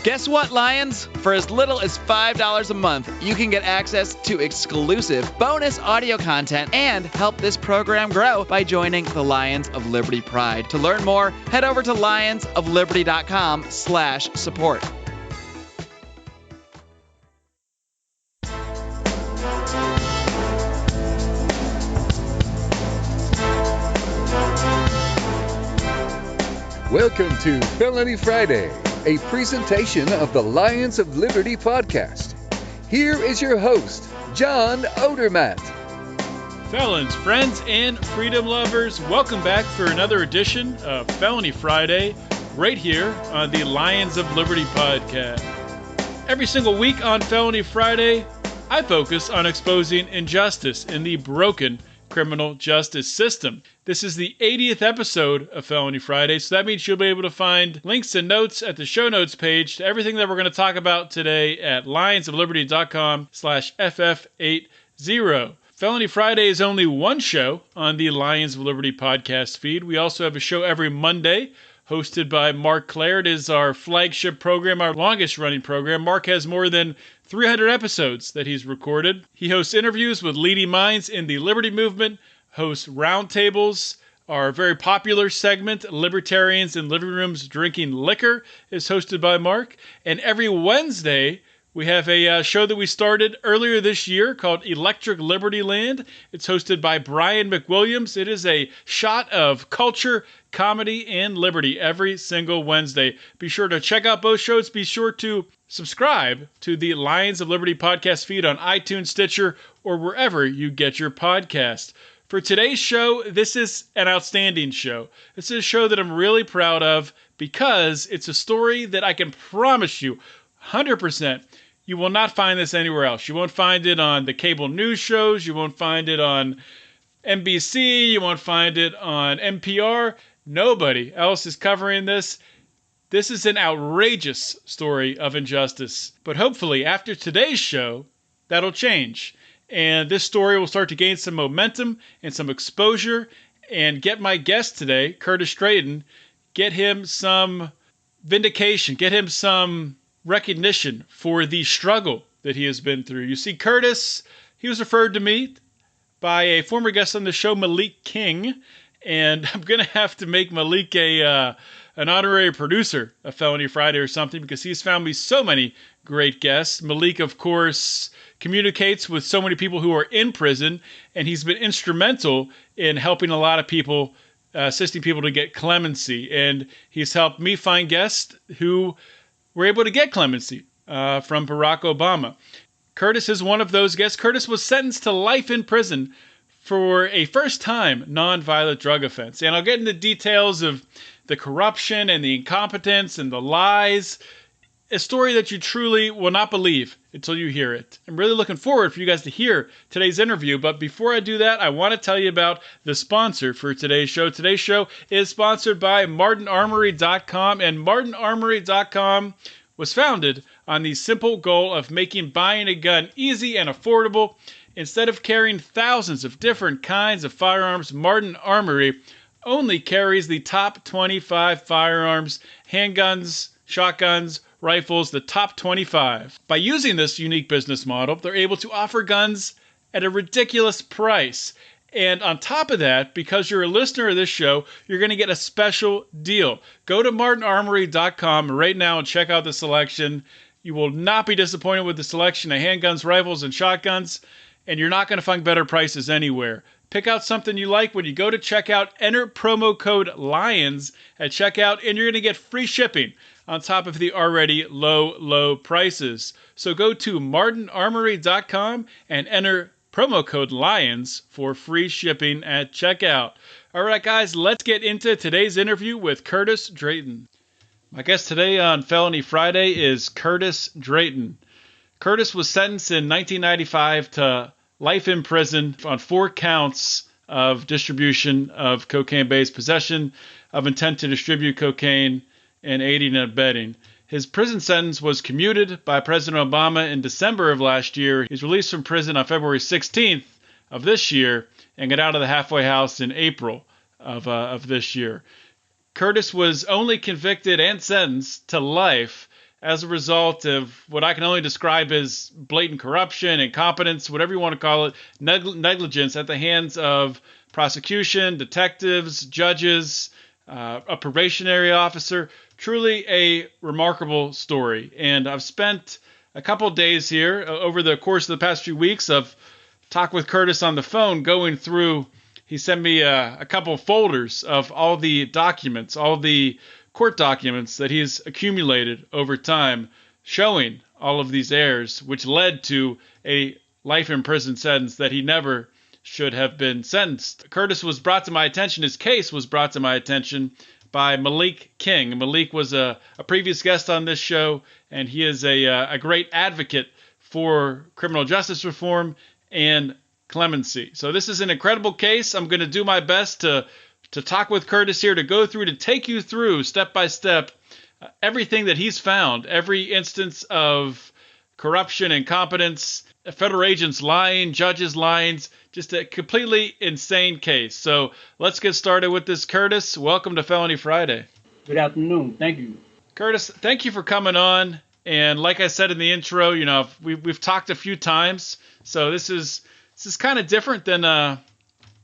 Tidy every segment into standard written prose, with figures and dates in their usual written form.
Guess what, Lions? For as little as $5 a month, you can get access to exclusive bonus audio content and help this program grow by joining the Lions of Liberty Pride. To learn more, head over to lionsofliberty.com/support. Welcome to Felony Friday, a presentation of the Lions of Liberty podcast. Here is your host, John Odermatt. Felons, friends, and freedom lovers, welcome back for another edition of Felony Friday, right here on the Lions of Liberty podcast. Every single week on Felony Friday, I focus on exposing injustice in the broken criminal justice system. This is the 80th episode of Felony Friday, so that means you'll be able to find links and notes at the show notes page to everything that we're going to talk about today at lionsofliberty.com/FF80. Felony Friday is only one show on the Lions of Liberty podcast feed. We also have a show every Monday hosted by Mark Clare. It is our flagship program, our longest running program. Mark has more than 300 episodes that he's recorded. He hosts interviews with leading minds in the liberty movement, hosts roundtables. Our very popular segment, Libertarians in Living Rooms Drinking Liquor, is hosted by Mark. And every Wednesday, we have a show that we started earlier this year called Electric Liberty Land. It's hosted by Brian McWilliams. It is a shot of culture, comedy, and liberty every single Wednesday. Be sure to check out both shows. Be sure to subscribe to the Lions of Liberty podcast feed on iTunes, Stitcher, or wherever you get your podcast. For today's show, this is an outstanding show. This is a show that I'm really proud of because it's a story that I can promise you 100% you will not find this anywhere else. You won't find it on the cable news shows. You won't find it on NBC. You won't find it on NPR. Nobody else is covering this. This is an outrageous story of injustice. But hopefully, after today's show, that'll change. And this story will start to gain some momentum and some exposure. And get my guest today, Curtis Drayton, get him some vindication, get him some recognition for the struggle that he has been through. You see, Curtis, he was referred to me by a former guest on the show, Malik King, and I'm going to have to make Malik an honorary producer of Felony Friday or something because he's found me so many great guests. Malik, of course, communicates with so many people who are in prison, and he's been instrumental in helping a lot of people, assisting people to get clemency, and he's helped me find guests who were able to get clemency from Barack Obama. Curtis is one of those guests. Curtis was sentenced to life in prison for a first-time nonviolent drug offense. And I'll get into details of the corruption and the incompetence and the lies. A story that you truly will not believe until you hear it. I'm really looking forward for you guys to hear today's interview. But before I do that, I want to tell you about the sponsor for today's show. Today's show is sponsored by MartinArmory.com. And MartinArmory.com was founded on the simple goal of making buying a gun easy and affordable. Instead of carrying thousands of different kinds of firearms, Martin Armory only carries the top 25 firearms, handguns, shotguns, rifles, the top 25. By using this unique business model, they're able to offer guns at a ridiculous price. And on top of that, because you're a listener of this show, you're going to get a special deal. Go to martinarmory.com right now and check out the selection. You will not be disappointed with the selection of handguns, rifles, and shotguns, and you're not going to find better prices anywhere. Pick out something you like. When you go to checkout, enter promo code LIONS at checkout, and you're going to get free shipping on top of the already low prices. So go to martinarmory.com and enter promo code LIONS for free shipping at checkout. All right, guys, let's get into today's interview with Curtis Drayton. My guest today on Felony Friday is Curtis Drayton. Curtis was sentenced in 1995 to life in prison on 4 counts of distribution of cocaine-based possession of intent to distribute cocaine and aiding and abetting. His prison sentence was commuted by President Obama in December of last year. He's released from prison on February 16th of this year and got out of the halfway house in April of this year. Curtis was only convicted and sentenced to life as a result of what I can only describe as blatant corruption, incompetence, whatever you want to call it, negligence at the hands of prosecution, detectives, judges, a probationary officer. Truly a remarkable story. And I've spent a couple of days here over the course of the past few weeks of talk with Curtis on the phone, going through. He sent me a couple of folders of all the documents, all the court documents that he's accumulated over time, showing all of these errors, which led to a life in prison sentence that he never should have been sentenced. Curtis was brought to my attention. His case was brought to my attention by Malik King. Malik was a previous guest on this show, and he is a great advocate for criminal justice reform and clemency. So this is an incredible case. I'm going to do my best to talk with Curtis here, to go through, to take you through step by step everything that he's found, every instance of corruption, incompetence, federal agents lying, judges lying, just a completely insane case. So let's get started with this. Curtis, welcome to Felony Friday. Good afternoon. Thank you. Curtis, thank you for coming on. And like I said in the intro, we've talked a few times, so this is kind of different than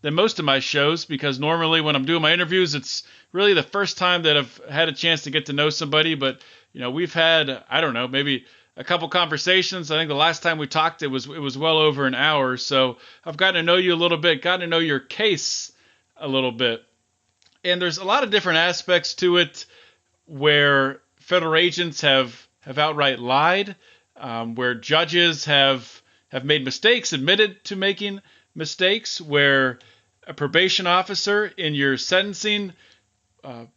most of my shows, because normally when I'm doing my interviews, it's really the first time that I've had a chance to get to know somebody. But we've had, I don't know, maybe a couple conversations. I think the last time we talked, it was well over an hour. So I've gotten to know you a little bit, gotten to know your case a little bit, and there's a lot of different aspects to it where federal agents have outright lied, where judges have made mistakes, admitted to making mistakes, where a probation officer in your sentencing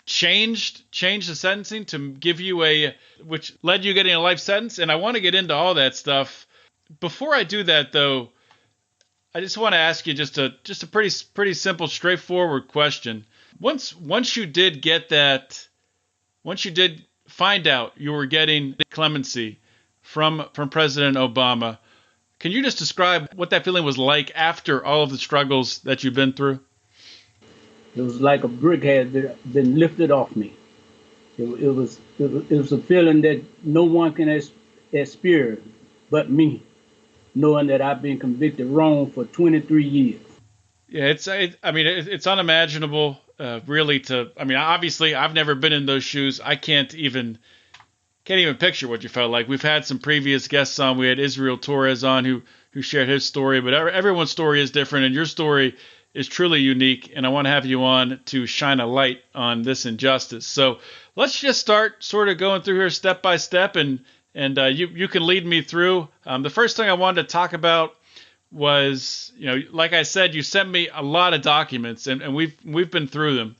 changed the sentencing to give you which led you getting a life sentence. And I want to get into all that stuff. Before I do that, though, I just want to ask you just a pretty simple, straightforward question. Once you did get that, once you did find out you were getting clemency from President Obama, can you just describe what that feeling was like after all of the struggles that you've been through? It was like a brick had been lifted off me. It was a feeling that no one can experience but me, knowing that I've been convicted wrong for 23 years. Yeah, it's unimaginable, really. Obviously, I've never been in those shoes. I can't even picture what you felt like. We've had some previous guests on. We had Israel Torres on who shared his story, but everyone's story is different, and your story is truly unique, and I want to have you on to shine a light on this injustice. So let's just start sort of going through here step by step, and you can lead me through. The first thing I wanted to talk about was, like I said, you sent me a lot of documents, and we've been through them.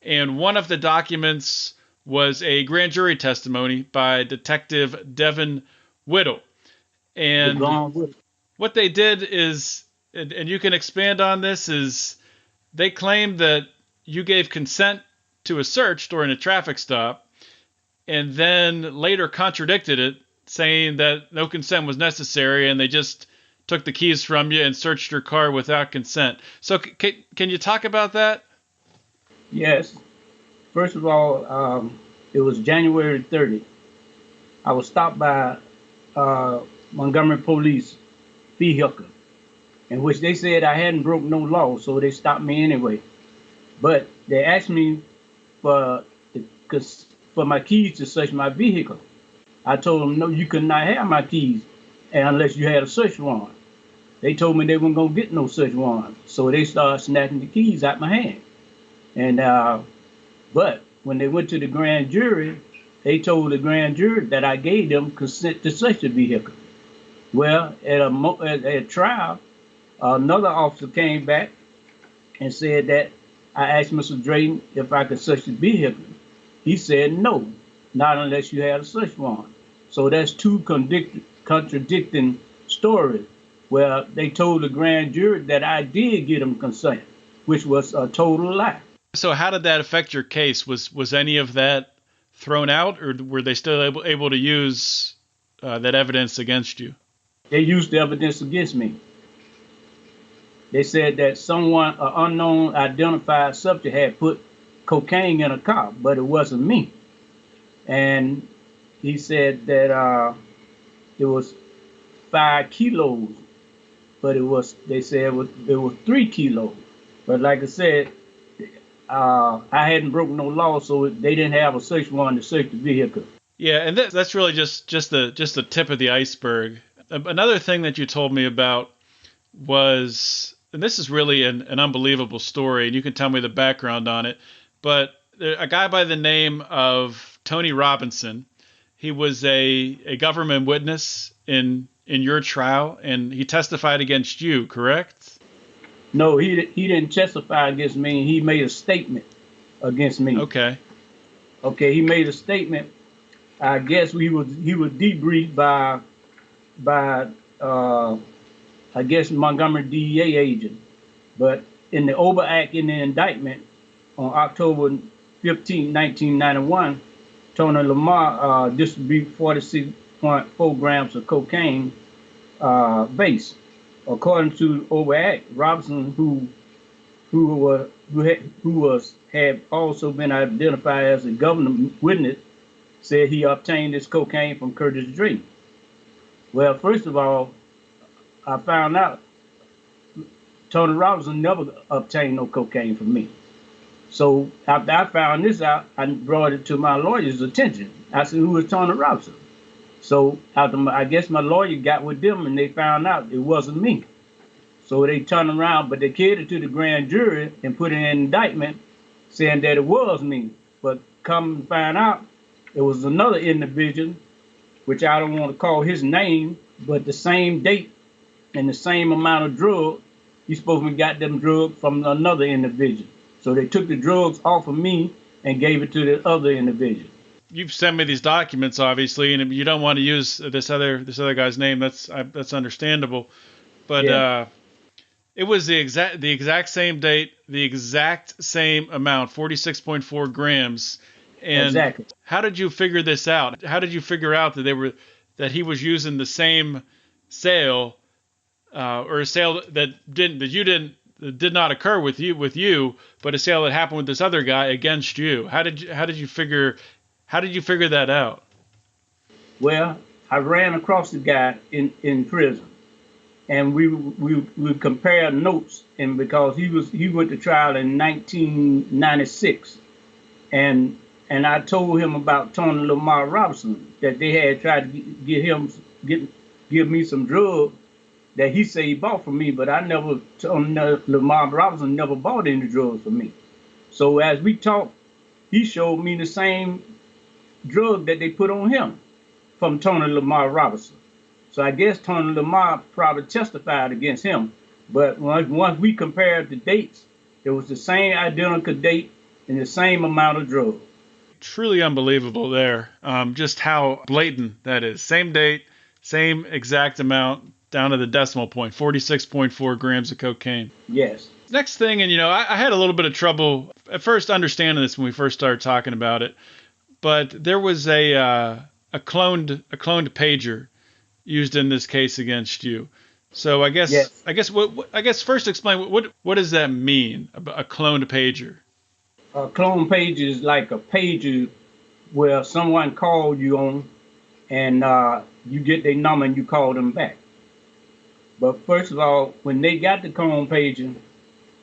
And one of the documents was a grand jury testimony by Detective Devin Whittle. And what they did is, and you can expand on this, is they claimed that you gave consent to a search during a traffic stop, and then later contradicted it, saying that no consent was necessary, and they just took the keys from you and searched your car without consent. So can you talk about that? Yes. First of all, it was January 30th. I was stopped by Montgomery police vehicle, in which they said I hadn't broken no law, so they stopped me anyway. But they asked me for my keys to search my vehicle. I told them, no, you could not have my keys unless you had a search warrant. They told me they weren't going to get no search warrant, so they started snatching the keys out my hand. And but when they went to the grand jury, they told the grand jury that I gave them consent to search the vehicle. Well, at a trial, another officer came back and said that I asked Mr. Drayton if I could search the vehicle. He said no, not unless you had a search warrant. So that's two contradicting stories where they told the grand jury that I did get them consent, which was a total lie. So how did that affect your case? Was any of that thrown out, or were they still able to use that evidence against you? They used the evidence against me. They said that someone, an unknown identified subject, had put cocaine in a car, but it wasn't me. And he said that it was 5 kilos, but they said it was 3 kilos. But like I said, I hadn't broken no law, so they didn't have a search warrant to search the vehicle. Yeah, and that's really just the tip of the iceberg. Another thing that you told me about was, and this is really an unbelievable story, and you can tell me the background on it, but a guy by the name of Tony Robinson, he was a government witness in your trial, and he testified against you, correct? No, he didn't testify against me. He made a statement against me. Okay. Okay, he made a statement. I guess he was debriefed by I guess Montgomery DEA agent. But in the overact in the indictment on October 15, 1991, Tony Lamar distributed 46.4 grams of cocaine base. According to overact, Robinson, who had also been identified as a government witness, said he obtained this cocaine from Curtis Drayton. Well, first of all, I found out Tony Robinson never obtained no cocaine from me. So after I found this out, I brought it to my lawyer's attention. I said, "Who is Tony Robinson?" So I guess my lawyer got with them and they found out it wasn't me. So they turned around, but they carried it to the grand jury and put in an indictment saying that it was me. But come and find out, it was another individual, which I don't want to call his name, but the same date and the same amount of drug. He's supposed to got them drugs from another individual. So they took the drugs off of me and gave it to the other individual. You've sent me these documents, obviously, and if you don't want to use this other guy's name, that's understandable. But yeah. It was the exact same date, the exact same amount, 46.4 grams. And exactly. How did you figure this out? How did you figure out that he was using the same sale, or a sale that did not occur with you, but a sale that happened with this other guy against you? How did you figure that out? Well, I ran across the guy in prison, and we compared notes, and because he went to trial in 1996, and I told him about Tony Lamar Robinson, that they had tried to give me some drugs that he said he bought from me, but Tony Lamar Robinson never bought any drugs from me. So as we talked, he showed me the same drug that they put on him from Tony Lamar Robinson. So I guess Tony Lamar probably testified against him. But once we compared the dates, it was the same identical date and the same amount of drugs. Truly unbelievable there. Just how blatant that is. Same date, same exact amount, down to the decimal point, 46.4 grams of cocaine. Yes. Next thing, and I had a little bit of trouble at first understanding this when we first started talking about it, but there was a cloned pager used in this case against you. So I guess yes. I guess first explain what does that mean, a cloned pager? A clone pager is like a pager where someone called you on, and you get their number and you call them back. But first of all, when they got the clone pager,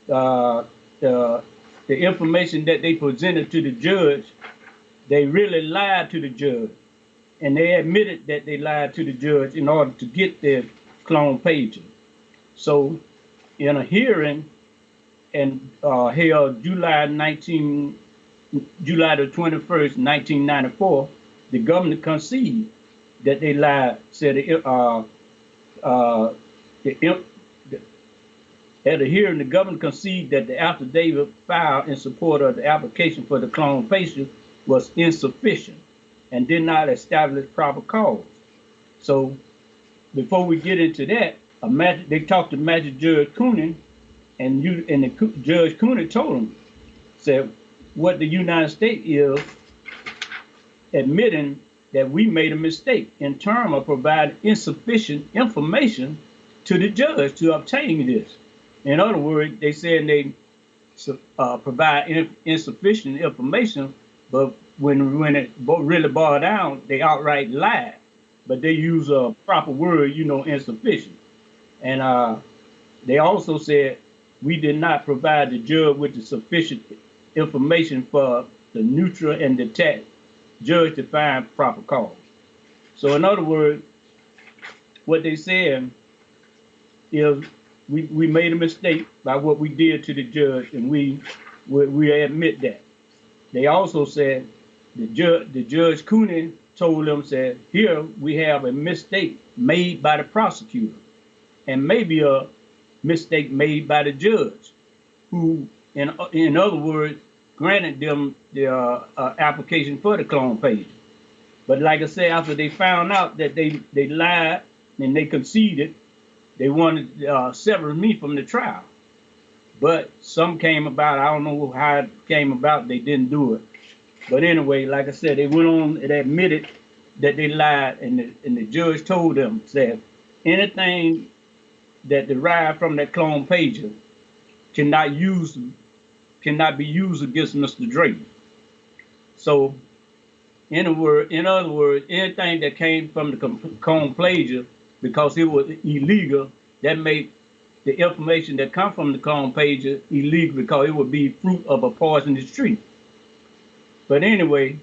the information that they presented to the judge, they really lied to the judge, and they admitted that they lied to the judge in order to get their clone pager. So, in a hearing, and held July the 21st, 1994, the governor conceded that they lied. Said at a hearing, the governor conceded that the affidavit filed in support of the application for the clone pager was insufficient and did not establish proper cause. So, before we get into that, they talked to Magistrate Judge Coonan, and Judge Coonan told him, said, what the United States is admitting that we made a mistake in terms of providing insufficient information to the judge to obtain this. In other words, they said they provide insufficient information, but when it really boiled down, they outright lied, but they use a proper word, insufficient. And they also said we did not provide the judge with the sufficient information for the neutral and detached judge to find proper cause. So in other words, what they said is we made a mistake by what we did to the judge, and we admit that. They also said the judge Cooney told them, said, here we have a mistake made by the prosecutor, and maybe a mistake made by the judge, who, in other words, granted them the application for the clone page. But like I said, after they found out that they lied and they conceded, they wanted to sever me from the trial. But some came about, I don't know how it came about, they didn't do it. But anyway, like I said, they went on and admitted that they lied, and the judge told them, said, anything that derived from that clone pager cannot be used against Mr. Drayton. So, in other words, anything that came from the clone pager, because it was illegal, that made the information that come from the clone pager illegal, because it would be fruit of a poisonous tree. But anyway,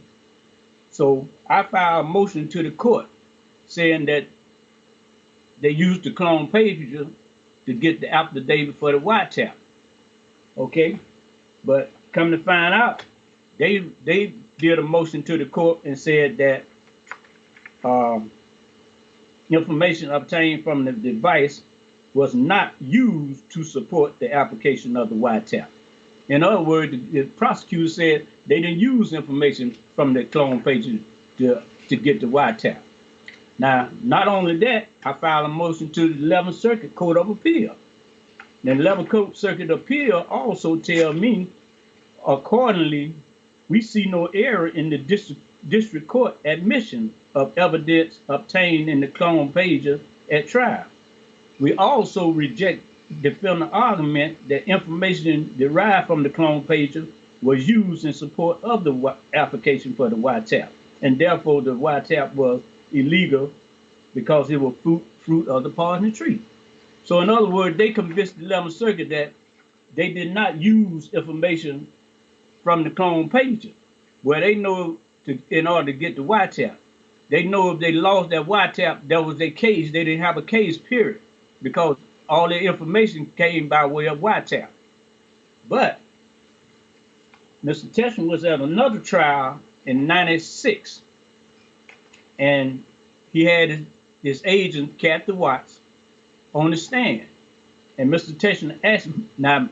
so I filed a motion to the court saying that they used the clone pager to get the affidavit for the wiretap. Okay? But come to find out, they did a motion to the court and said that information obtained from the device was not used to support the application of the wiretap. In other words, the prosecutor said they didn't use information from the clone pager to get the wiretap. Now, not only that, I filed a motion to the 11th Circuit Court of Appeal. The 11th Circuit Appeal also tell me, accordingly, we see no error in the district court admission of evidence obtained in the clone pager at trial. We also reject defendant argument that information derived from the clone pager was used in support of the application for the wiretap, and therefore the wiretap was illegal because it was fruit of the poisonous tree. So in other words, they convinced the 11th Circuit that they did not use information from the clone pager, where they know in order to get the wiretap. They know if they lost that wiretap, that was their case. They didn't have a case, period, because all their information came by way of wiretap. But Mr. Teshman was at another trial in '96, and he had his agent, Kathy Watts, on the stand. And Mr. Teshman asked him, now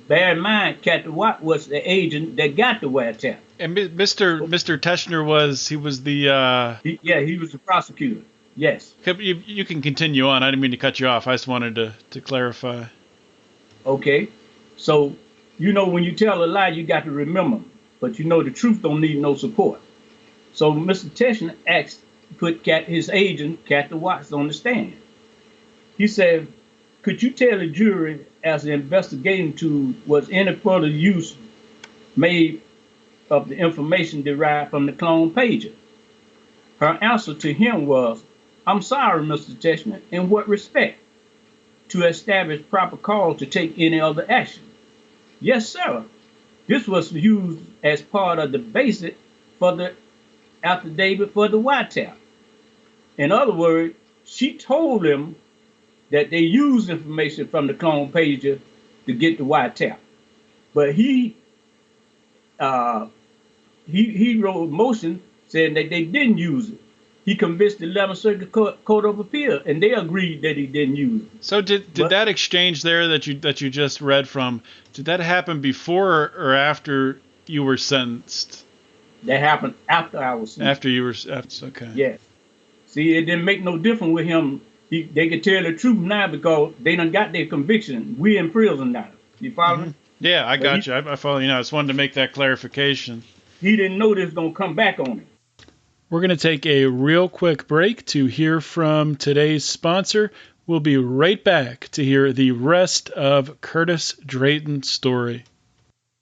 bear in mind, Kathy Watts was the agent that got the wiretap. And Mr. Teschner he was the... he was the prosecutor, yes. You can continue on. I didn't mean to cut you off. I just wanted to clarify. Okay. So, when you tell a lie, you got to remember. But the truth don't need no support. So Mr. Teschner put his agent, Kathy Watts, on the stand. He said, could you tell the jury, as an investigating tool, was any further use made of the information derived from the clone pager? Her answer to him was, I'm sorry, Mr. Teschner, in what respect? To establish proper cause to take any other action. Yes, sir. This was used as part of the basis for the affidavit for the wiretap. In other words, she told him that they used information from the clone pager to get the wiretap. But he wrote a motion saying that they didn't use it. He convinced the 11th Circuit Court of Appeal, and they agreed that he didn't use it. So did that exchange there that you just read from, did that happen before or after you were sentenced? That happened after I was sentenced. After you were okay. Yes. See, it didn't make no difference with him. They could tell the truth now because they done got their conviction. We in prison now. You follow me? Yeah, I got you. I follow you now. I just wanted to make that clarification. He didn't know this was going to come back on him. We're going to take a real quick break to hear from today's sponsor. We'll be right back to hear the rest of Curtis Drayton's story.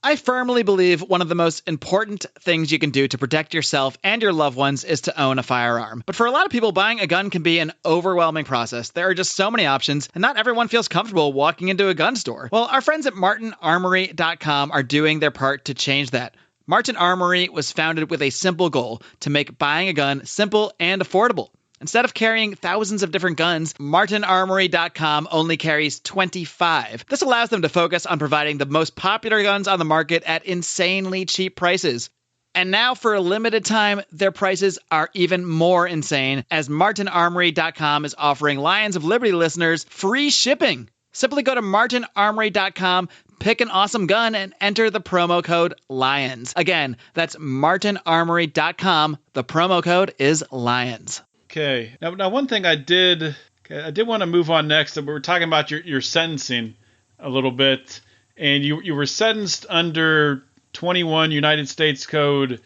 I firmly believe one of the most important things you can do to protect yourself and your loved ones is to own a firearm. But for a lot of people, buying a gun can be an overwhelming process. There are just so many options, and not everyone feels comfortable walking into a gun store. Well, our friends at martinarmory.com are doing their part to change that. Martin Armory was founded with a simple goal: to make buying a gun simple and affordable. Instead of carrying thousands of different guns, martinarmory.com only carries 25. This allows them to focus on providing the most popular guns on the market at insanely cheap prices. And now, for a limited time, their prices are even more insane, as martinarmory.com is offering Lions of Liberty listeners free shipping. Simply go to martinarmory.com, pick an awesome gun, and enter the promo code LIONS. Again, that's martinarmory.com. The promo code is LIONS. Okay. Now, one thing I did want to move on next. We were talking about your sentencing a little bit, and you were sentenced under 21 United States Code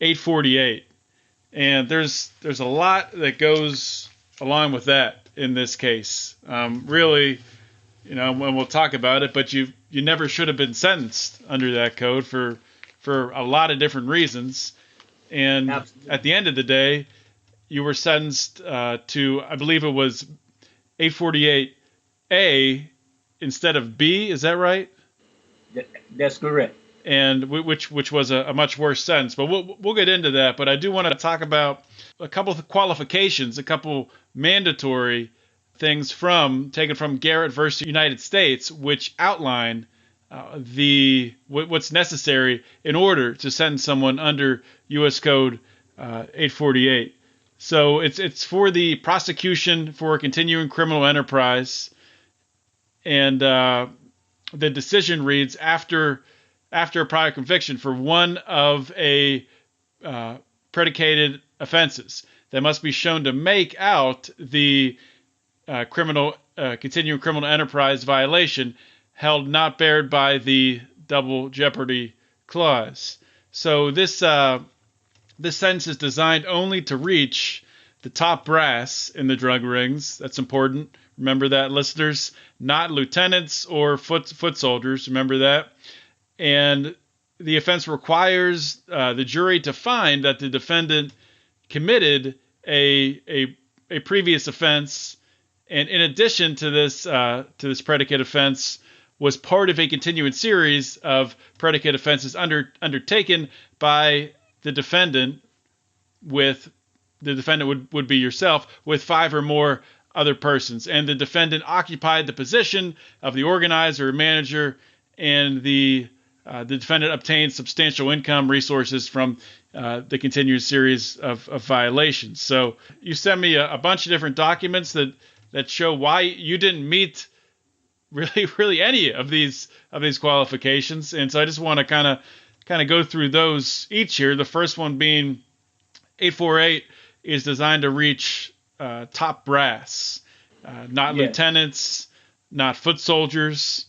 848, and there's a lot that goes along with that in this case. Really, and we'll talk about it, but you never should have been sentenced under that code for a lot of different reasons, and Absolutely. At the end of the day, you were sentenced to, I believe it was 848A instead of B. Is that right? That's correct. And which was a much worse sentence. But we'll get into that. But I do want to talk about a couple of qualifications, a couple mandatory things taken from Garrett versus United States, which outline what's necessary in order to sentence someone under U.S. Code 848. So it's for the prosecution for a continuing criminal enterprise, and the decision reads after a prior conviction for one of a predicated offenses that must be shown to make out the continuing criminal enterprise violation held not bared by the double jeopardy clause. So this sentence is designed only to reach the top brass in the drug rings. That's important. Remember that, listeners. Not lieutenants or foot soldiers. Remember that. And the offense requires the jury to find that the defendant committed a previous offense, and in addition to this predicate offense, was part of a continuing series of predicate offenses undertaken by the defendant would be yourself with 5 or more other persons, and the defendant occupied the position of the organizer or manager, and the defendant obtained substantial income resources from the continued series of violations. So you sent me a bunch of different documents that show why you didn't meet really any of these qualifications, and so I just want to kind of go through those each here. The first one being 848 is designed to reach top brass, not lieutenants, not foot soldiers.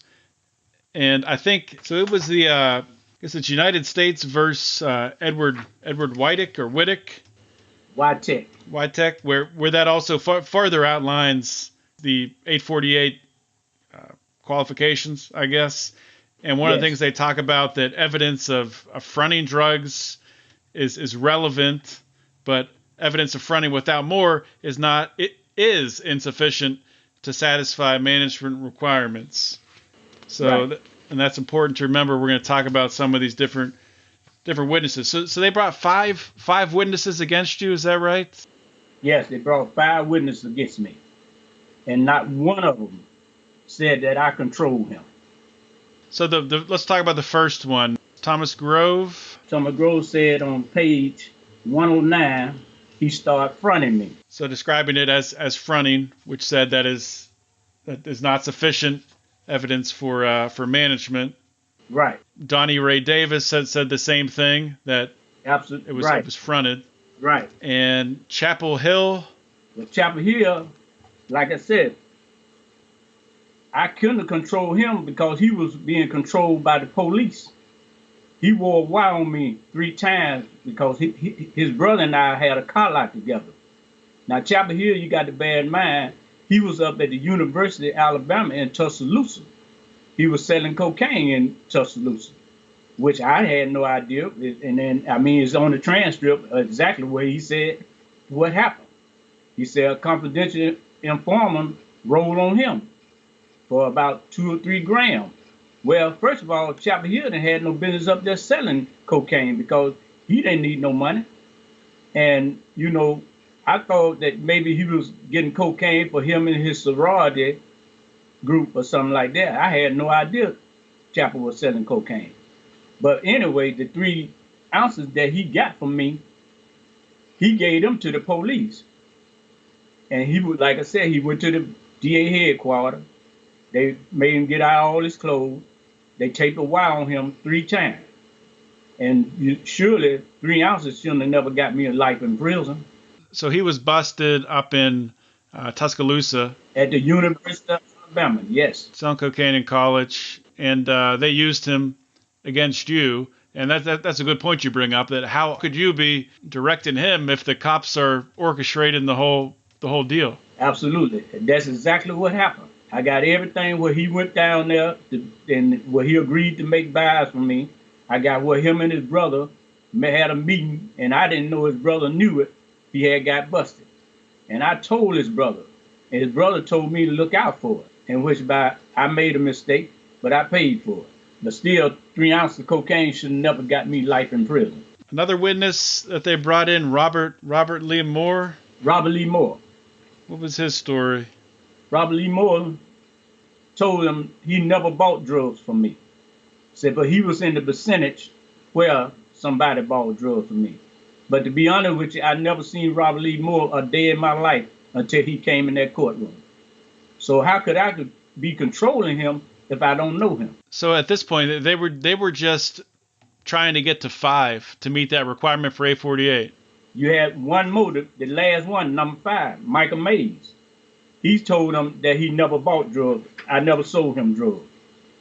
And I think so. It was I guess it's United States versus Edward Whitek or Whittick. Whitek, where that also further outlines the 848 qualifications, I guess. And one of the things they talk about, that evidence of fronting drugs is relevant, but evidence of fronting without more is insufficient to satisfy management requirements. So, right. And that's important to remember. We're going to talk about some of these different witnesses. So they brought five witnesses against you. Is that right? Yes, they brought 5 witnesses against me, and not one of them said that I controlled him. So let's talk about the first one. Thomas Grove. Thomas Grove said on page 109 he started fronting me. So describing it as fronting, which said that is not sufficient evidence for management. Right. Donnie Ray Davis said the same thing, that absolutely it was fronted. Right. And Chapel Hill. Well, Chapel Hill, like I said, I couldn't control him because he was being controlled by the police. He wore a wire on me 3 times because his brother and I had a car lot together. Now, Chapel Hill, you got to bear in mind, he was up at the University of Alabama in Tuscaloosa. He was selling cocaine in Tuscaloosa. which I had no idea. And then, I mean, it's on the transcript exactly where he said what happened. He said a confidential informant rolled on him for about 2 or 3 grams. Well, first of all, Chapel Hill had no business up there selling cocaine because he didn't need no money. And, you know, I thought that maybe he was getting cocaine for him and his sorority group or something like that. I had no idea Chapel was selling cocaine. But anyway, the 3 ounces that he got from me, he gave them to the police. And he would, like I said, he went to the DA headquarters. They made him get out all his clothes. They taped a wire on him 3 times. And surely 3 ounces shouldn't have never got me a life in prison. So he was busted up in Tuscaloosa. At the University of Alabama, yes. Selling cocaine in college. And they used him against you. And that's a good point you bring up, that how could you be directing him if the cops are orchestrating the whole deal? Absolutely. That's exactly what happened. I got everything where he went down there and where he agreed to make buys for me. I got where him and his brother had a meeting, and I didn't know his brother knew it. He had got busted. And I told his brother, and his brother told me to look out for it, in which I made a mistake, but I paid for it. But still, 3 ounces of cocaine should have never got me life in prison. Another witness that they brought in, Robert Lee Moore. Robert Lee Moore. What was his story? Robert Lee Moore told him he never bought drugs from me. Said, but he was in the vicinage where somebody bought drugs from me. But to be honest with you, I never seen Robert Lee Moore a day in my life until he came in that courtroom. So how could I be controlling him if I don't know him? So at this point, they were just trying to get to 5 to meet that requirement for 848. You had one motive, the last one, number 5, Michael Mays. He told him that he never bought drugs. I never sold him drugs.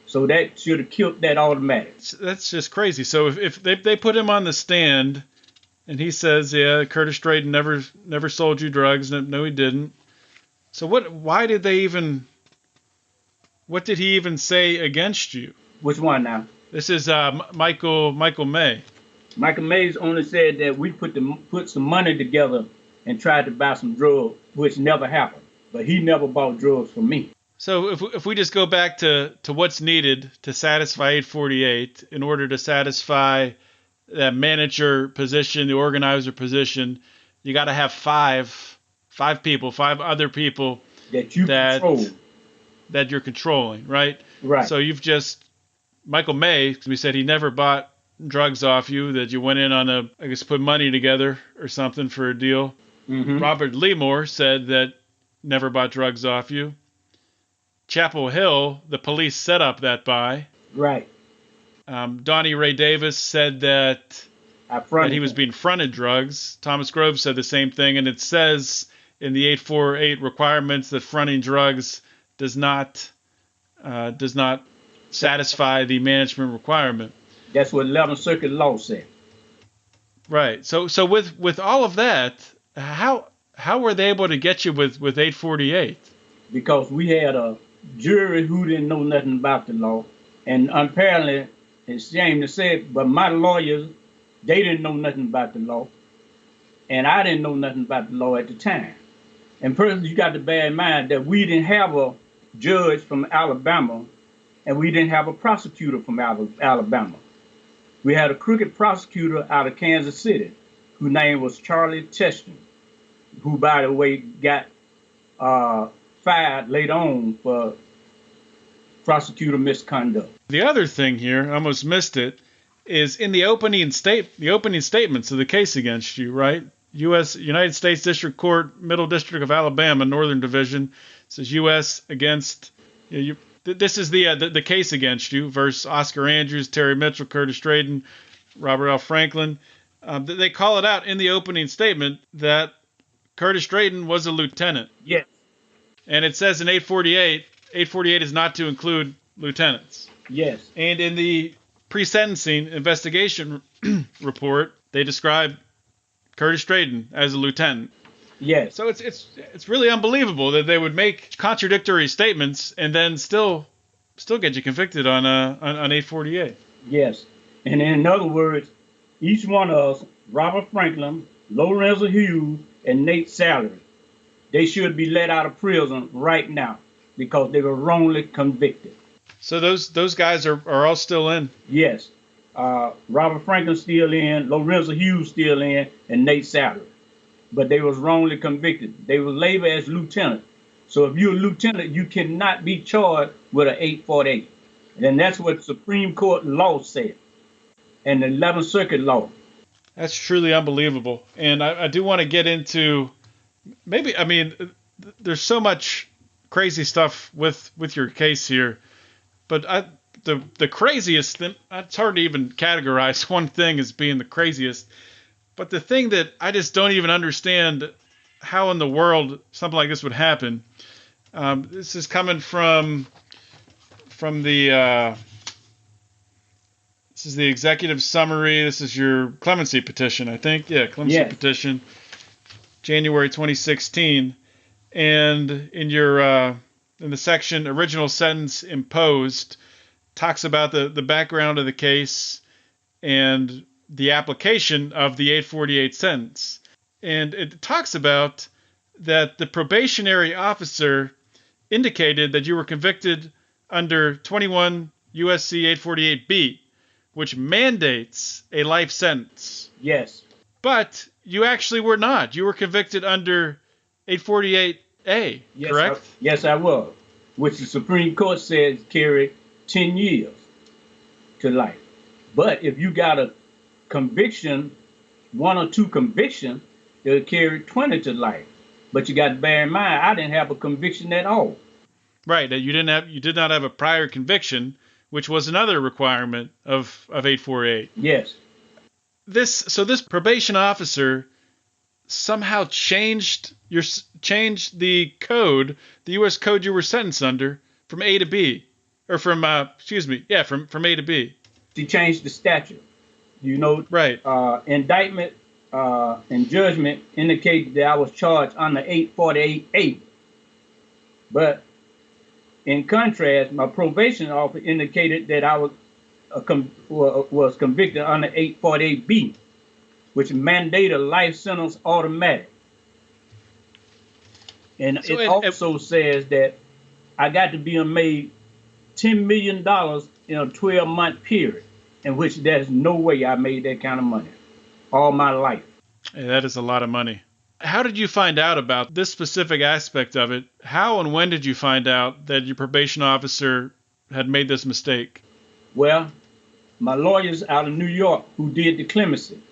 So that should have killed that automatic. That's just crazy. So if they put him on the stand and he says, yeah, Curtis Drayton never sold you drugs. No, he didn't. So what did he even say against you? Which one now? This is Michael May. Michael Mays only said that we put some money together and tried to buy some drugs, which never happened. But he never bought drugs from me. So if we just go back to what's needed to satisfy 848, in order to satisfy that manager position, the organizer position, you got to have five other people that control. That you're controlling, right? Right. So you've just, Michael May, we said he never bought drugs off you, that you went in on put money together or something for a deal. Mm-hmm. Robert Lee Moore said that never bought drugs off you. Chapel Hill, the police set up that buy. Right. Donnie Ray Davis said that he was being fronted drugs. Thomas Grove said the same thing, and it says in the 848 requirements that fronting drugs does not satisfy the management requirement. That's what 11th Circuit law said. Right. So with all of that, how were they able to get you with 848? Because we had a jury who didn't know nothing about the law, and apparently, it's a shame to say it, but my lawyers, they didn't know nothing about the law, and I didn't know nothing about the law at the time. And personally, you got to bear in mind that we didn't have a judge from Alabama, and we didn't have a prosecutor from Alabama. We had a crooked prosecutor out of Kansas City, whose name was Charlie Teston, who, by the way, got fired later on for prosecutor misconduct. The other thing here, I almost missed it, is in the opening statements of the case against you, right? United States District Court, Middle District of Alabama, Northern Division, says U.S. against this is the case against you versus Oscar Andrews, Terry Mitchell, Curtis Drayton, Robert L. Franklin. They call it out in the opening statement that Curtis Drayton was a lieutenant. Yes. And it says in 848 is not to include lieutenants. Yes. And in the pre-sentencing investigation report, they describe Curtis Drayton as a lieutenant. Yes. So it's really unbelievable that they would make contradictory statements and then still get you convicted on 848. Yes. And in other words, each one of us, Robert Franklin, Lorenzo Hughes, and Nate Salary, they should be let out of prison right now because they were wrongly convicted. So those guys are all still in? Yes. Robert Franklin still in, Lorenzo Hughes still in, and Nate Salary. But they was wrongly convicted. They were labeled as lieutenant. So if you're a lieutenant, you cannot be charged with an 848. And that's what Supreme Court law said, and the 11th Circuit law. That's truly unbelievable. And I do want to get into there's so much crazy stuff with your case here, but the craziest thing, it's hard to even categorize one thing as being the craziest, but the thing that I just don't even understand how in the world something like this would happen. This is coming from the this is the executive summary. This is your clemency petition, I think. Yeah, clemency petition, January 2016. And in your in the section original sentence imposed, talks about the background of the case and the application of the 848 sentence. And it talks about that the probationary officer indicated that you were convicted under 21 USC 848B, which mandates a life sentence. Yes. But you actually were not. You were convicted under 848A, correct? Yes, I was, which the Supreme Court says carry 10 years to life. But if you got a conviction, one or two convictions, they'll carry 20 to life. But you got to bear in mind, I didn't have a conviction at all. Right, you did not have a prior conviction, which was another requirement of 848. Yes. This probation officer somehow changed the code, the U.S. code you were sentenced under, from A to B, or from A to B. She changed the statute. Right. Indictment and judgment indicated that I was charged under 848A. But in contrast, my probation officer indicated that I was convicted under 848B, which mandated a life sentence automatic. And so it also says that I got to be made $10 million in a 12-month period, in which there's no way I made that kind of money all my life. Hey, that is a lot of money. How did you find out about this specific aspect of it? How and when did you find out that your probation officer had made this mistake? Well, my lawyers out of New York who did the clemency.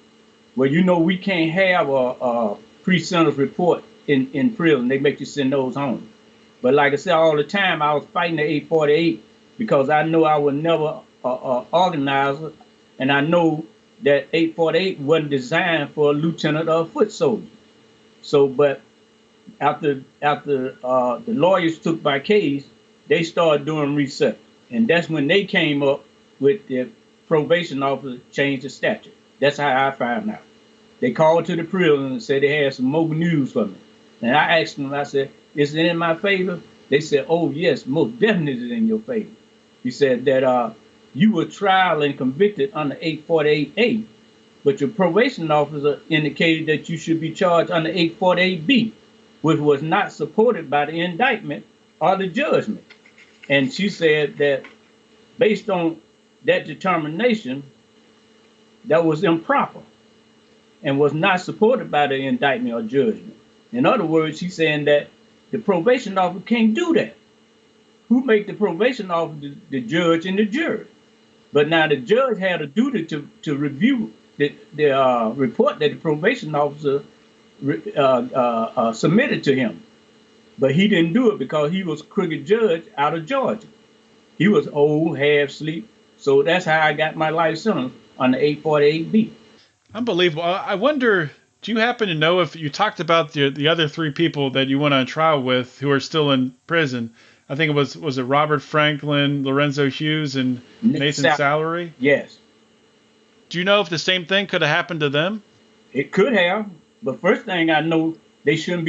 Well, we can't have a pre-sentence report in prison. They make you send those home. But like I said, all the time I was fighting the 848 because I know I was never organizer, and I know that 848 wasn't designed for a lieutenant or a foot soldier. So, but after the lawyers took my case, they started doing research, and that's when they came up with the probation officer changed the statute. That's how I found out. They called to the prison and said they had some more news for me, and I asked them. I said, "Is it in my favor?" They said, "Oh yes, most definitely is in your favor." He said that you were tried and convicted under 848A. But your probation officer indicated that you should be charged under 848B, which was not supported by the indictment or the judgment. And she said that based on that determination, that was improper and was not supported by the indictment or judgment. In other words, she's saying that the probation officer can't do that. Who make the probation officer? The judge and the jury. But now the judge had a duty to review the report that the probation officer submitted to him. But he didn't do it because he was a crooked judge out of Georgia. He was old, half asleep. So that's how I got my life sentence on the 848B. Unbelievable. I wonder, do you happen to know if you talked about the other three people that you went on trial with who are still in prison? I think it was it Robert Franklin, Lorenzo Hughes, and Nathan Salary? Yes. Do you know if the same thing could have happened to them? It could have. But first thing I know, they should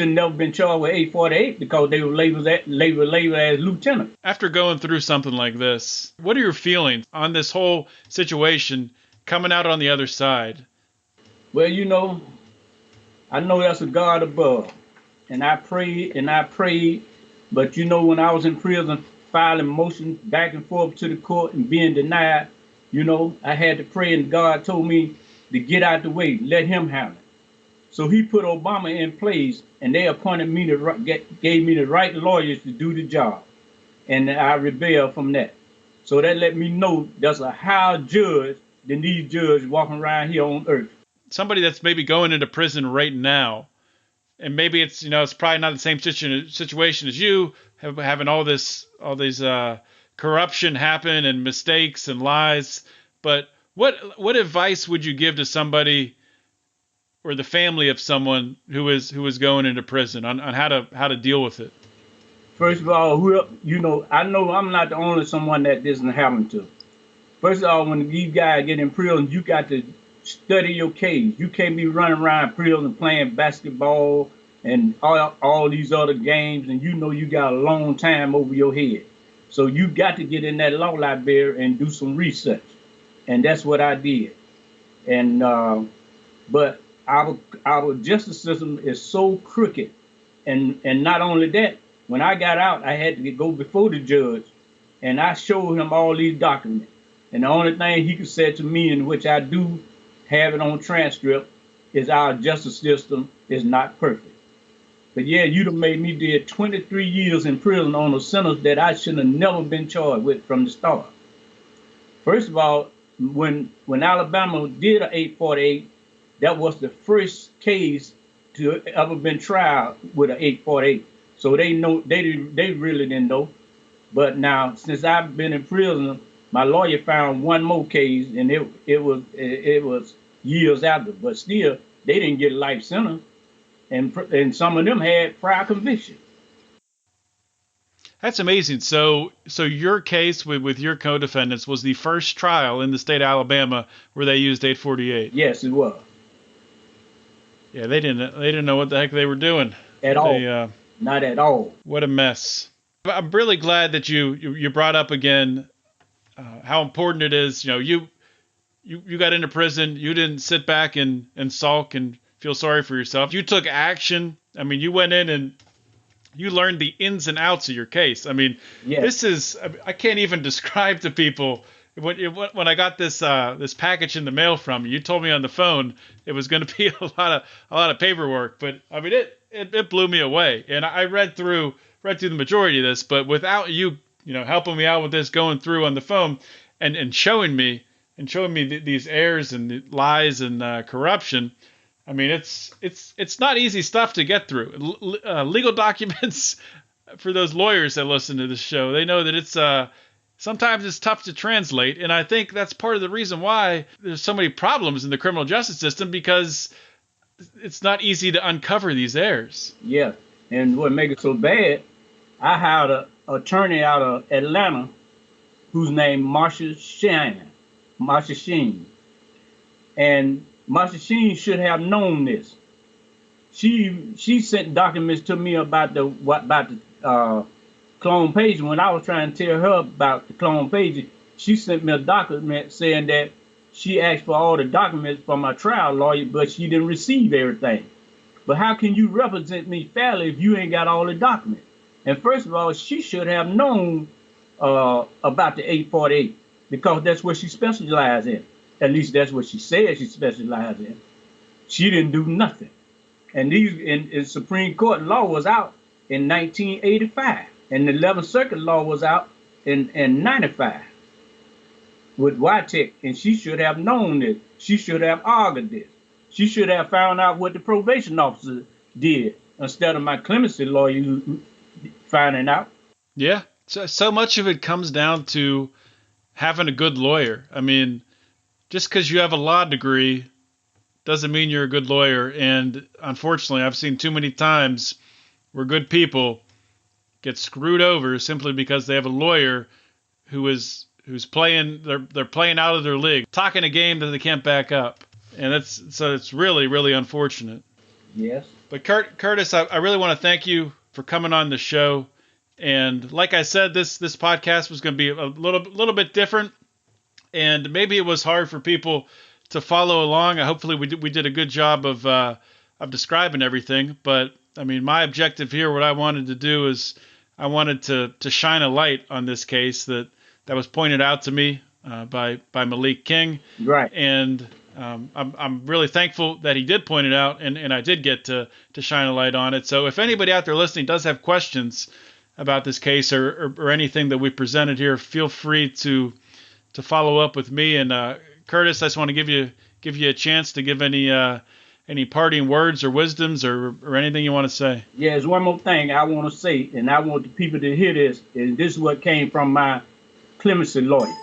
never been charged with 848 because they were labeled as lieutenant. After going through something like this, what are your feelings on this whole situation coming out on the other side? Well, I know that's a God above, and I prayed, but when I was in prison filing motions back and forth to the court and being denied, I had to pray, and God told me to get out the way, let him handle it. So he put Obama in place, and they appointed me gave me the right lawyers to do the job, and I rebelled from that. So that let me know there's a higher judge than these judges walking around here on earth. Somebody that's maybe going into prison right now, and maybe it's it's probably not the same situation as you, having all these corruption happen and mistakes and lies. But what advice would you give to somebody or the family of someone who is going into prison on how to deal with it? First of all, I know I'm not the only someone that this doesn't happen to. First of all, when these guys get in prison, you got to study your case. You can't be running around prison playing basketball and all these other games, and you got a long time over your head. So you got to get in that law library and do some research, and that's what I did. And but our justice system is so crooked, and not only that, when I got out, I had to go before the judge, and I showed him all these documents. And the only thing he could say to me, in which I do have it on transcript, is our justice system is not perfect. But yeah, you'd have made me did 23 years in prison on a sentence that I should have never been charged with from the start. First of all, when Alabama did an 848, that was the first case to ever been tried with an 848. So they really didn't know. But now, since I've been in prison, my lawyer found one more case, and it was years after. But still, they didn't get a life sentence, and some of them had prior conviction. That's amazing. So your case with your co-defendants was the first trial in the state of Alabama where they used 848. Yes, it was. Yeah, they didn't know what the heck they were doing at all. Not at all. What a mess. I'm really glad that you brought up again how important it is. You got into prison. You didn't sit back and sulk and feel sorry for yourself. You took action. I mean, you went in and you learned the ins and outs of your case. I mean, yes. I can't even describe to people. When I got this package in the mail from you, you told me on the phone it was going to be a lot of paperwork, but I mean it blew me away. And I read through the majority of this, but without you helping me out with this, going through on the phone and showing me these errors and the lies and corruption, I mean it's not easy stuff to get through. Legal documents for those lawyers that listen to this show, they know that it's sometimes it's tough to translate, and I think that's part of the reason why there's so many problems in the criminal justice system, because it's not easy to uncover these errors. Yeah, and what makes it so bad, I hired an attorney out of Atlanta whose name Marsha Sheen. And Marsha Sheen should have known this. She sent documents to me about the clone page. When I was trying to tell her about the clone page, she sent me a document saying that she asked for all the documents from my trial lawyer, but she didn't receive everything. But how can you represent me fairly if you ain't got all the documents? And first of all, she should have known about the 848, because that's what she specialized in. At least that's what she said she specialized in. She didn't do nothing. And in Supreme Court law was out in 1985. And the 11th Circuit law was out in 95 with Wytech, and she should have known this. She should have argued this. She should have found out what the probation officer did instead of my clemency lawyer finding out. Yeah, so much of it comes down to having a good lawyer. I mean, just because you have a law degree doesn't mean you're a good lawyer. And unfortunately, I've seen too many times where good people get screwed over simply because they have a lawyer who's playing, they're playing out of their league, talking a game that they can't back up. And it's really, really unfortunate. Yes. But Curtis, I really want to thank you for coming on the show. And like I said, this podcast was going to be a little bit different, and maybe it was hard for people to follow along. Hopefully, we did a good job of describing everything. But I mean, my objective here, what I wanted to do is I wanted to shine a light on this case that was pointed out to me by Malik King. Right. And I'm really thankful that he did point it out, and I did get to shine a light on it. So if anybody out there listening does have questions about this case or anything that we presented here, feel free to follow up with me. And Curtis, I just want to give you a chance to give any parting words or wisdoms or anything you want to say. Yeah, there's one more thing I want to say, and I want the people to hear this, and this is what came from my clemency lawyer.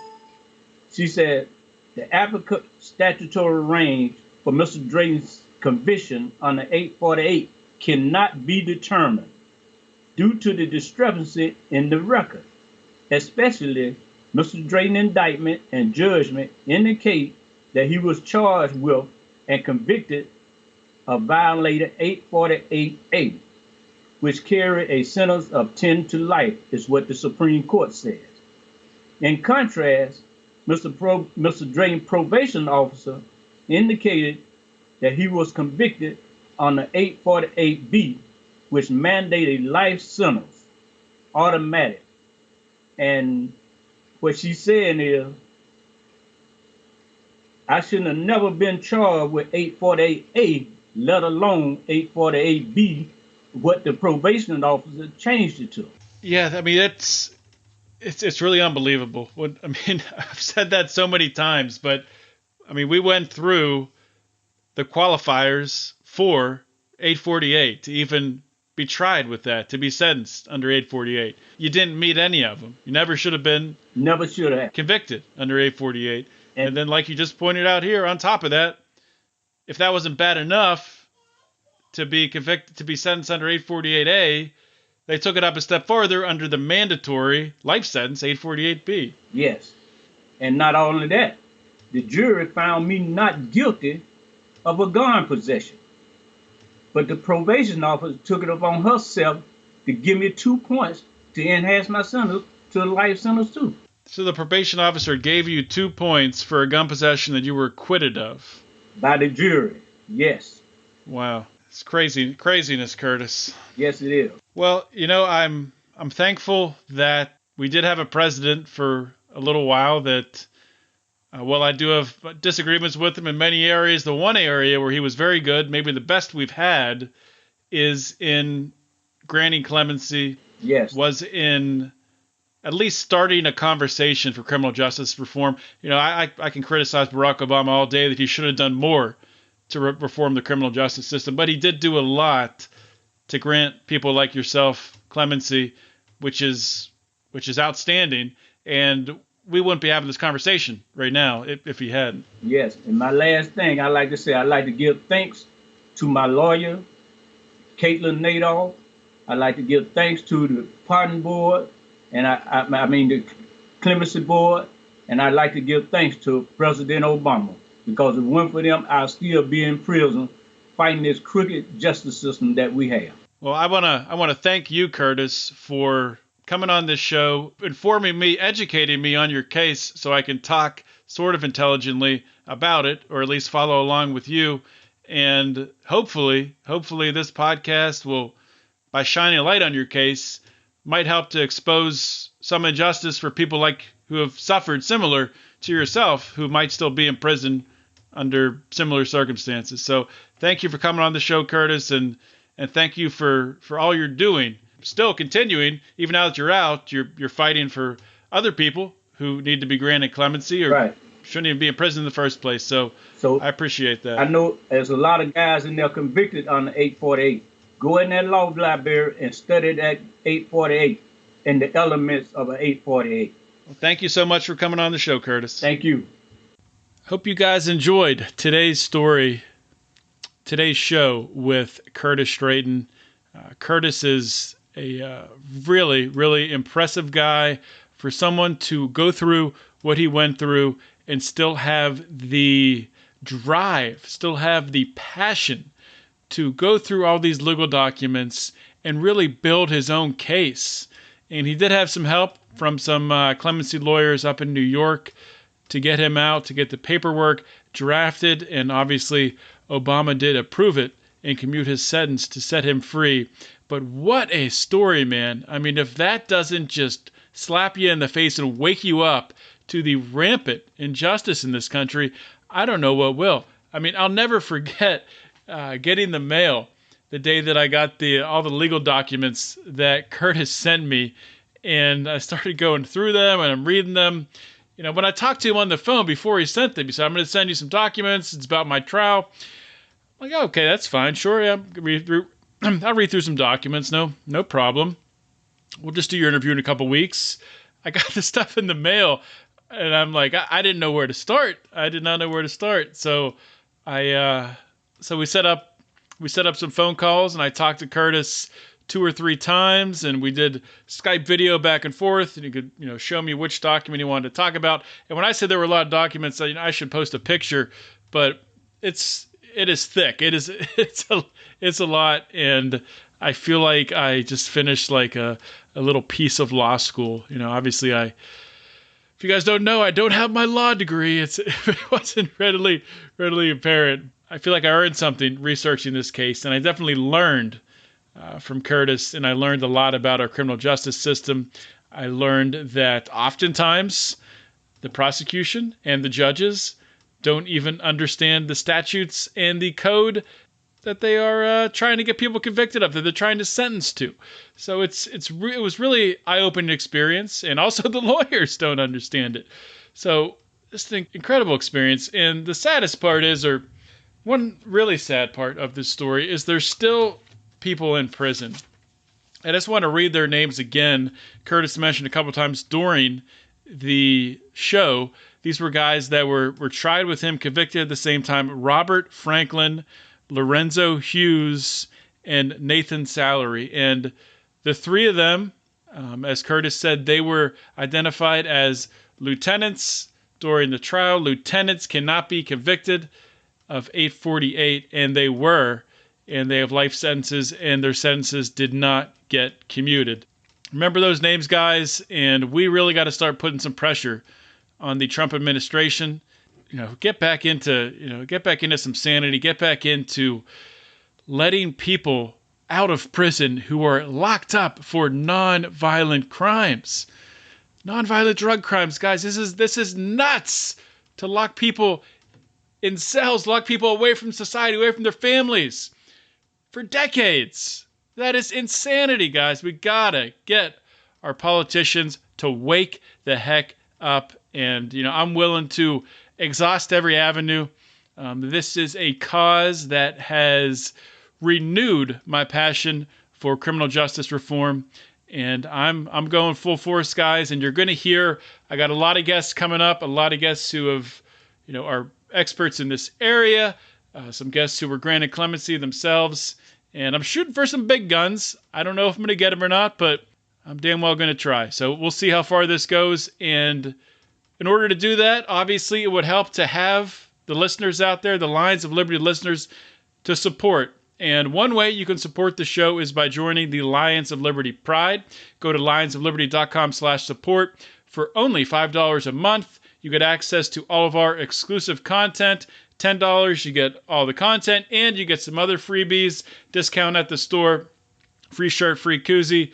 She said, the applicable statutory range for Mr. Drayton's conviction under 848 cannot be determined due to the discrepancy in the record, especially Mr. Drayton's indictment and judgment indicate that he was charged with and convicted of violating 848A, which carry a sentence of 10 to life, is what the Supreme Court says. In contrast, Mr. Drayton's probation officer indicated that he was convicted under 848B, which mandated a life sentence, automatic. And what she's saying is, I shouldn't have never been charged with 848A, let alone 848B, what the probation officer changed it to. Yeah, I mean, it's really unbelievable. I mean, I've said that so many times, but I mean, we went through the qualifiers for 848 to even be tried with that, to be sentenced under 848. You didn't meet any of them. You never should have been convicted under 848. And then, like you just pointed out here, on top of that, if that wasn't bad enough to be convicted, to be sentenced under 848A, they took it up a step further under the mandatory life sentence, 848B. Yes. And not only that, the jury found me not guilty of a gun possession. But the probation officer took it upon herself to give me 2 points to enhance my sentence to a life sentence too. So the probation officer gave you 2 points for a gun possession that you were acquitted of? By the jury, yes. Wow. It's craziness, Curtis. Yes, it is. Well, you know, I'm thankful that we did have a president for a little while that, while I do have disagreements with him in many areas, the one area where he was very good, maybe the best we've had, is in granting clemency. Yes. Was in at least starting a conversation for criminal justice reform. You know, I can criticize Barack Obama all day that he should have done more to reform the criminal justice system, but he did do a lot to grant people like yourself clemency, which is outstanding, and we wouldn't be having this conversation right now if he hadn't. Yes, and my last thing I'd like to give thanks to my lawyer, Caitlin Nadoff. I'd like to give thanks to the pardon board, and I mean the clemency board, and I'd like to give thanks to President Obama, because if it weren't for them, I'll still be in prison fighting this crooked justice system that we have. Well, I wanna thank you, Curtis, for coming on this show, informing me, educating me on your case so I can talk sort of intelligently about it, or at least follow along with you. And hopefully this podcast will, by shining a light on your case, might help to expose some injustice for people like who have suffered similar to yourself, who might still be in prison under similar circumstances. So thank you for coming on the show, Curtis, and thank you for all you're doing. Still continuing, even now that you're out, you're fighting for other people who need to be granted clemency or shouldn't even be in prison in the first place. So I appreciate that. I know there's a lot of guys in there convicted on the 848. Go in that law library and study that 848 and the elements of an 848. Well, thank you so much for coming on the show, Curtis. Thank you. Hope you guys enjoyed today's show with Curtis Drayton. Curtis is a really, really impressive guy. For someone to go through what he went through and still have the drive, still have the passion to go through all these legal documents and really build his own case. And he did have some help from some clemency lawyers up in New York to get him out, to get the paperwork drafted, and obviously Obama did approve it and commute his sentence to set him free. But what a story, man. I mean, if that doesn't just slap you in the face and wake you up to the rampant injustice in this country, I don't know what will. I mean, I'll never forget getting the mail the day that I got all the legal documents that Curtis sent me, and I started going through them and I'm reading them. You know, when I talked to him on the phone before he sent them, he said, "I'm going to send you some documents. It's about my trial." I'm like, okay, that's fine. Sure, yeah, I'll read through some documents. No problem. We'll just do your interview in a couple weeks. I got the stuff in the mail, and I'm like, I didn't know where to start. I did not know where to start. So we set up some phone calls, and I talked to Curtis 2 or 3 times, and we did Skype video back and forth, and he could, show me which document he wanted to talk about. And when I said there were a lot of documents, I should post a picture, but it is thick. It's a lot, and I feel like I just finished like a little piece of law school. Obviously if you guys don't know, I don't have my law degree. It wasn't readily apparent. I feel like I earned something researching this case, and I definitely learned from Curtis, and I learned a lot about our criminal justice system. I learned that oftentimes the prosecution and the judges don't even understand the statutes and the code that they are trying to get people convicted of, that they're trying to sentence to. So it was really eye-opening experience, and also the lawyers don't understand it. So it's an incredible experience, and the saddest part is, or one really sad part of this story, is there's still people in prison. I just want to read their names again. Curtis mentioned a couple times during the show. These were guys that were tried with him, convicted at the same time: Robert Franklin, Lorenzo Hughes, and Nathan Sallery. And the 3 of them, as Curtis said, they were identified as lieutenants during the trial. Lieutenants cannot be convicted of 848, and they were, and they have life sentences, and their sentences did not get commuted. Remember those names, guys, and we really got to start putting some pressure on the Trump administration. Get back into some sanity, get back into letting people out of prison who are locked up for non-violent crimes. Non-violent drug crimes, guys. This is nuts to lock people in cells, lock people away from society, away from their families for decades. That is insanity, guys. We gotta get our politicians to wake the heck up. And, I'm willing to exhaust every avenue. This is a cause that has renewed my passion for criminal justice reform. And I'm going full force, guys. And you're going to hear, I got a lot of guests coming up, a lot of guests who have, are experts in this area, some guests who were granted clemency themselves. And I'm shooting for some big guns. I don't know if I'm going to get them or not, but I'm damn well going to try. So we'll see how far this goes. And in order to do that, obviously, it would help to have the listeners out there, the Lions of Liberty listeners, to support. And one way you can support the show is by joining the Lions of Liberty Pride. Go to lionsofliberty.com/support. For only $5 a month, you get access to all of our exclusive content. $10, you get all the content, and you get some other freebies, discount at the store, free shirt, free koozie.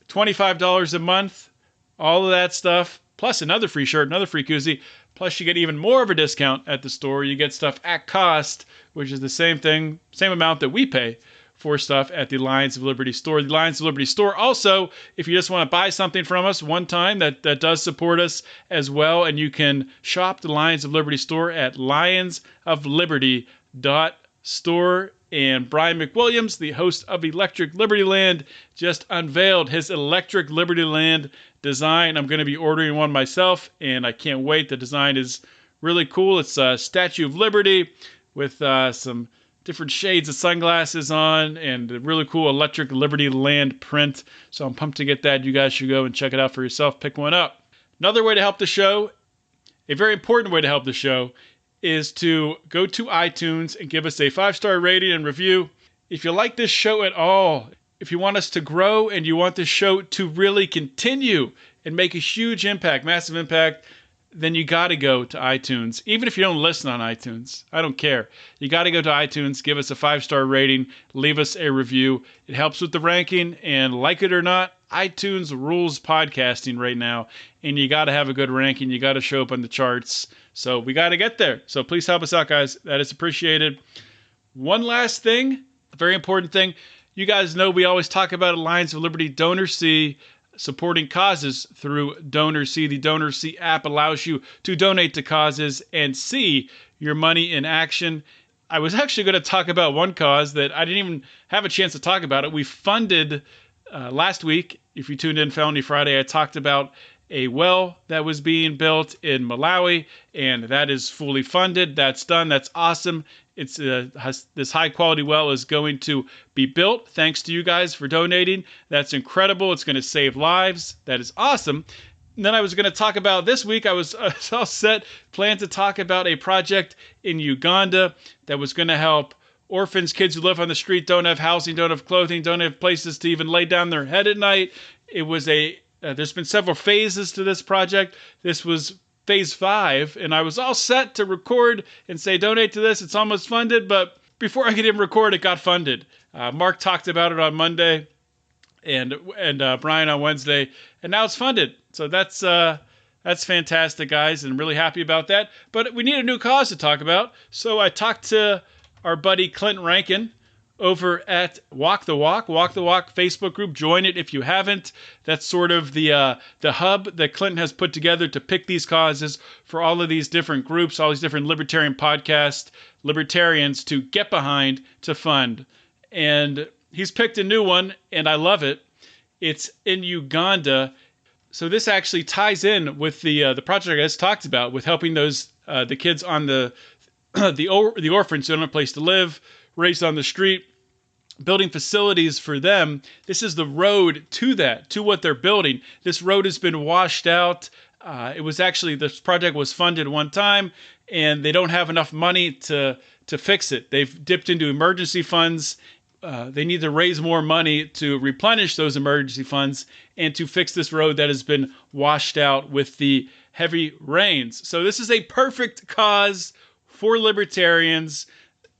$25 a month, all of that stuff, plus another free shirt, another free koozie, plus you get even more of a discount at the store. You get stuff at cost, which is the same thing, same amount that we pay for stuff at the Lions of Liberty store. The Lions of Liberty store also, if you just want to buy something from us one time, that does support us as well, and you can shop the Lions of Liberty store at lionsofliberty.store. And Brian McWilliams, the host of Electric Liberty Land, just unveiled his Electric Liberty Land design. I'm going to be ordering one myself, and I can't wait. The design is really cool. It's a Statue of Liberty with some different shades of sunglasses on, and a really cool Electric Liberty Land print. So I'm pumped to get that. You guys should go and check it out for yourself. Pick one up. Another way to help the show, a very important way to help the show, is to go to iTunes and give us a 5-star rating and review. If you like this show at all, if you want us to grow and you want this show to really continue and make a huge impact, massive impact, then you got to go to iTunes. Even if you don't listen on iTunes, I don't care. You got to go to iTunes, give us a 5-star rating, leave us a review. It helps with the ranking, and like it or not, iTunes rules podcasting right now, and you got to have a good ranking. You got to show up on the charts. So we got to get there. So please help us out, guys. That is appreciated. One last thing, a very important thing. You guys know we always talk about Alliance of Liberty DonorSee supporting causes through DonorSee. The DonorSee app allows you to donate to causes and see your money in action. I was actually going to talk about one cause that I didn't even have a chance to talk about it. We funded last week, if you tuned in Felony Friday, I talked about a well that was being built in Malawi, and that is fully funded. That's done. That's awesome. It's this high quality well is going to be built thanks to you guys for donating. That's incredible. It's going to save lives. That is awesome. And then I was going to talk about this week. I was all set, planned to talk about a project in Uganda that was going to help orphans, kids who live on the street, don't have housing, don't have clothing, don't have places to even lay down their head at night. It was there's been several phases to this project. This was phase 5, and I was all set to record and say, donate to this. It's almost funded, but before I could even record, it got funded. Mark talked about it on Monday, and Brian on Wednesday, and now it's funded. So that's fantastic, guys, and really happy about that. But we need a new cause to talk about. So I talked to our buddy Clint Rankin over at Walk the Walk Facebook group. Join it if you haven't. That's sort of the hub that Clinton has put together to pick these causes for all of these different groups, all these different libertarian podcasts, libertarians to get behind, to fund. And he's picked a new one, and I love it. It's in Uganda. So this actually ties in with the project I just talked about, with helping those the kids on the orphans who don't have a place to live, raised on the street, building facilities for them. This is the road to that, to what they're building. This road has been washed out. This project was funded one time, and they don't have enough money to fix it. They've dipped into emergency funds. They need to raise more money to replenish those emergency funds and to fix this road that has been washed out with the heavy rains. So this is a perfect cause for libertarians.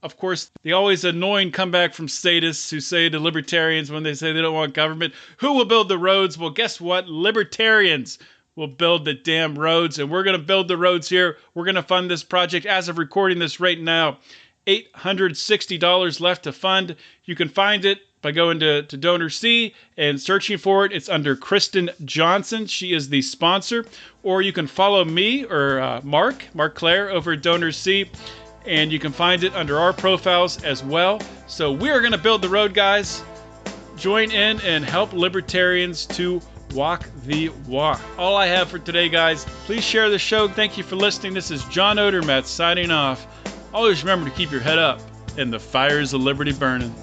Of course, the always annoying comeback from statists who say to libertarians when they say they don't want government, who will build the roads? Well, guess what? Libertarians will build the damn roads, and we're going to build the roads here. We're going to fund this project. As of recording this right now, $860 left to fund. You can find it by going to DonorSee and searching for it. It's under Kristen Johnson. She is the sponsor. Or you can follow me or Mark Claire over at DonorSee, and you can find it under our profiles as well. So we're going to build the road, guys. Join in and help libertarians to walk the walk. All I have for today, guys. Please share the show. Thank you for listening. This is John Odermatt signing off. Always remember to keep your head up and the fires of liberty burning.